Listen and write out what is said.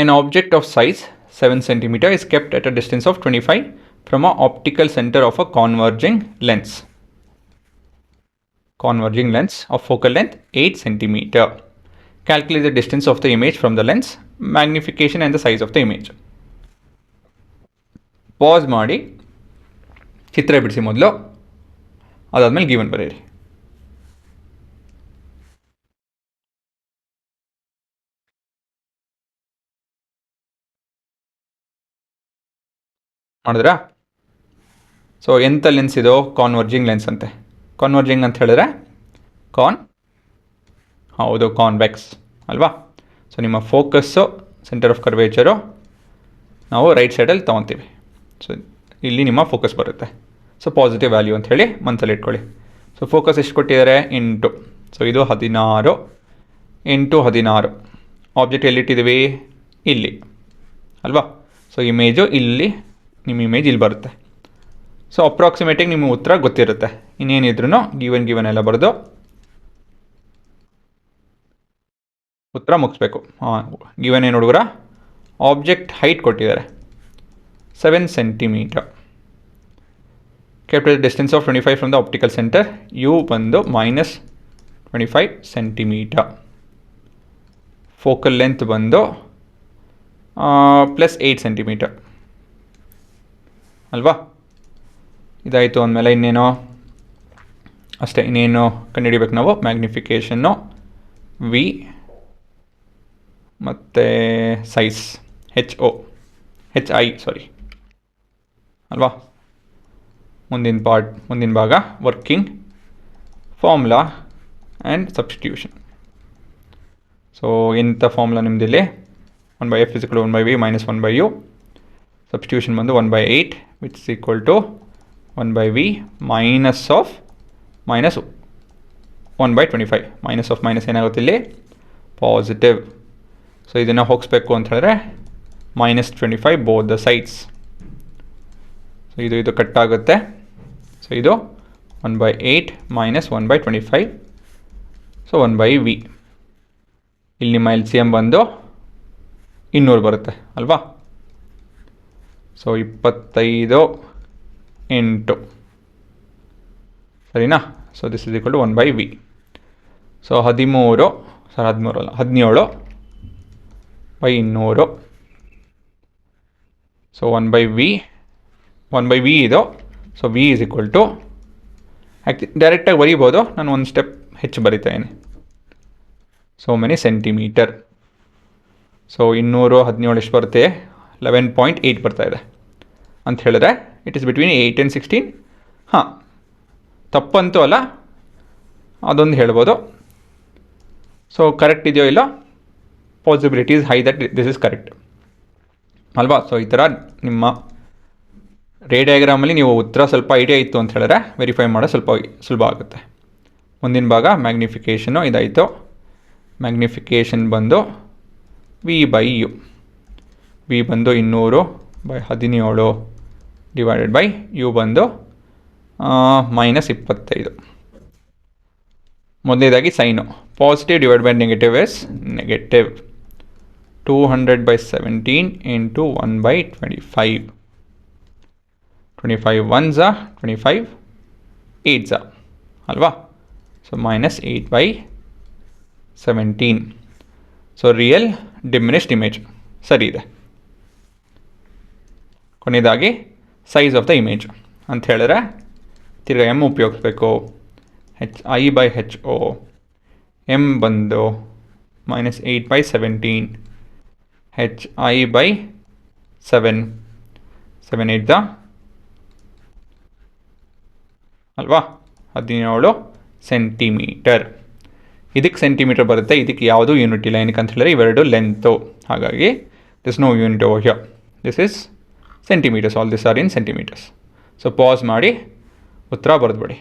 An object of size 7 cm is kept at a distance of 25 from an optical center of a converging lens. Converging lens of focal length 8 cm. Calculate the distance of the image from the lens, magnification and the size of the image. Pass ಮಾಡಿ ಚಿತ್ರ ಬಿಡಿಸಿ ಮೊದಲು, ಅದಾದಮೇಲೆ given ಬರೆಯಿರಿ. ಮಾಡಿದ್ರಾ? So ಎಂಥ lens ಇದು? Converging lens ಅಂತೆ. Converging ಅಂತ ಹೇಳಿದ್ರೆ ಹೌದು, ಕಾನ್ವೆಕ್ಸ್ ಅಲ್ವಾ? ಸೊ ನಿಮ್ಮ ಫೋಕಸ್ಸು, ಸೆಂಟರ್ ಆಫ್ ಕರ್ವೇಚರು ನಾವು ರೈಟ್ ಸೈಡಲ್ಲಿ ತೊಗೊತೀವಿ. ಸೊ ಇಲ್ಲಿ ನಿಮ್ಮ ಫೋಕಸ್ ಬರುತ್ತೆ. ಸೊ ಪಾಸಿಟಿವ್ ವ್ಯಾಲ್ಯೂ ಅಂತ ಹೇಳಿ ಮನಸ್ಸಲ್ಲಿ ಇಟ್ಕೊಳ್ಳಿ. ಸೊ ಫೋಕಸ್ ಎಷ್ಟು ಕೊಟ್ಟಿದ್ದಾರೆ? 8. ಸೊ ಇದು 16 × 16. ಆಬ್ಜೆಕ್ಟ್ ಎಲ್ಲಿಟ್ಟಿದ್ದೀವಿ? ಇಲ್ಲಿ ಅಲ್ವಾ? ಸೊ ಇಮೇಜು ಇಲ್ಲಿ, ನಿಮ್ಮ ಇಮೇಜ್ ಇಲ್ಲಿ ಬರುತ್ತೆ. ಸೊ ಅಪ್ರಾಕ್ಸಿಮೇಟಿಗೆ ನಿಮ್ಮ ಉತ್ತರ ಗೊತ್ತಿರುತ್ತೆ. ಇನ್ನೇನಿದ್ರೂ ಗಿವನ್ ಎಲ್ಲ ಬರೆದು ಉತ್ತರ ಮುಗಿಸ್ಬೇಕು. ಗಿವನ್ ಏನು ಹುಡುಗರ? ಆಬ್ಜೆಕ್ಟ್ ಹೈಟ್ ಕೊಟ್ಟಿದ್ದಾರೆ 7 cm. kept at a distance of 25 from the optical center. U ಬಂದು -25 cm. ಫೋಕಲ್ ಲೆಂತ್ ಬಂದು +8 cm ಅಲ್ವಾ? ಇದಾಯಿತು ಅಂದಮೇಲೆ ಇನ್ನೇನು ಅಷ್ಟೇ. ಇನ್ನೇನು ಕಂಡುಹಿಡಿಬೇಕು ನಾವು? ಮ್ಯಾಗ್ನಿಫಿಕೇಷನ್ನು ವಿ ಮತ್ತು ಸೈಜ್ HI ಅಲ್ವಾ? ಮುಂದಿನ ಭಾಗ working formula and substitution. So ಇಂಥ ಫಾರ್ಮುಲಾ ನಿಮ್ಮದಿಲ್ಲಿ 1/f = 1/v - 1/u. ಸಬ್ಸ್ಟಿಟ್ಯೂಷನ್ ಬಂದು 1/8 which is equal to 1/v -1/25. Minus of minus ಏನಾಗುತ್ತೆ ಇಲ್ಲಿ? ಪಾಸಿಟಿವ್. ಸೊ ಇದನ್ನು ಹೋಗಿಸ್ಬೇಕು ಅಂತ ಹೇಳಿದ್ರೆ -25 ಬೋತ್ ದ ಸೈಡ್ಸ್. ಸೊ ಇದು ಕಟ್ಟಾಗುತ್ತೆ. ಸೊ ಇದು 1/8 - 1/25. So 1/v. ಇಲ್ಲಿ ನಿಮ್ಮ LCM ಬಂದು 200 ಬರುತ್ತೆ ಅಲ್ವಾ? ಸೊ 25 8 ಸರಿನಾ? So this is equal to 1/v. So 17/200. So 1/v ಇದು. So v is equal to, ಡೈರೆಕ್ಟಾಗಿ ಬರೀಬೋದು, ನಾನು ಒಂದು ಸ್ಟೆಪ್ ಹೆಚ್ಚು ಬರಿತಾಯಿದ್ದೀನಿ. So many centimetre. ಸೊ 217 ಎಷ್ಟು ಬರುತ್ತೆ? 11.8 ಬರ್ತಾಯಿದೆ ಅಂತ ಹೇಳಿದ್ರೆ ಇಟ್ ಈಸ್ ಬಿಟ್ವೀನ್ 8 and 16. ಹಾಂ, ತಪ್ಪಂತೂ ಅಲ್ಲ, ಅದೊಂದು ಹೇಳ್ಬೋದು. ಸೊ ಕರೆಕ್ಟ್ ಇದೆಯೋ ಇಲ್ಲ? Possibility is high that this is correct ಅಲ್ವಾ? ಸೊ ಈ ಥರ ನಿಮ್ಮ ರೇ ಡಯಾಗ್ರಾಮಲ್ಲಿ ನೀವು ಉತ್ತರ ಸ್ವಲ್ಪ ಐಡಿಯಾ ಇತ್ತು ಅಂತ ಹೇಳಿದ್ರೆ ವೆರಿಫೈ ಮಾಡೋದು ಸ್ವಲ್ಪ ಸುಲಭ ಆಗುತ್ತೆ. ಮುಂದಿನ ಭಾಗ ಮ್ಯಾಗ್ನಿಫಿಕೇಷನು ಇದಾಯಿತು. ಮ್ಯಾಗ್ನಿಫಿಕೇಷನ್ ಬಂದು v/u. v ಬಂದು 200/17 ಡಿವೈಡೆಡ್ ಬೈ u ಬಂದು -25. ಮೊದಲನೇದಾಗಿ sign. Positive divide by negative is negative. 200/17 × 1/25. 25 1s 25 8s ಅಲ್ವಾ? So -8/17. So real diminished image ಸರಿ ಇದೆ. ಕೊನೆಯದಾಗಿ ಸೈಜ್ ಆಫ್ ದ ಇಮೇಜ್ ಅಂತ ಹೇಳಿದ್ರೆ ತಿರ್ಗಾ ಎಮ್ ಉಪಯೋಗಿಸ್ಬೇಕು. HI/HO. ಎಮ್ ಬಂದು -8/17. HI/7. 7 8 ಅಲ್ವಾ? 17 ಸೆಂಟಿಮೀಟರ್. ಇದಕ್ಕೆ ಸೆಂಟಿಮೀಟರ್ ಬರುತ್ತೆ, ಇದಕ್ಕೆ ಯಾವುದೂ ಯೂನಿಟ್ ಇಲ್ಲ. ಏನಕ್ಕೆ ಅಂತ ಹೇಳಿದ್ರೆ ಇವೆರಡು ಲೆಂತು, ಹಾಗಾಗಿ this no unit over here. This is centimetres. All this are in centimetres. So pass ಮಾಡಿ ಉತ್ತರ ಬರೆದ್ಬಿಡಿ.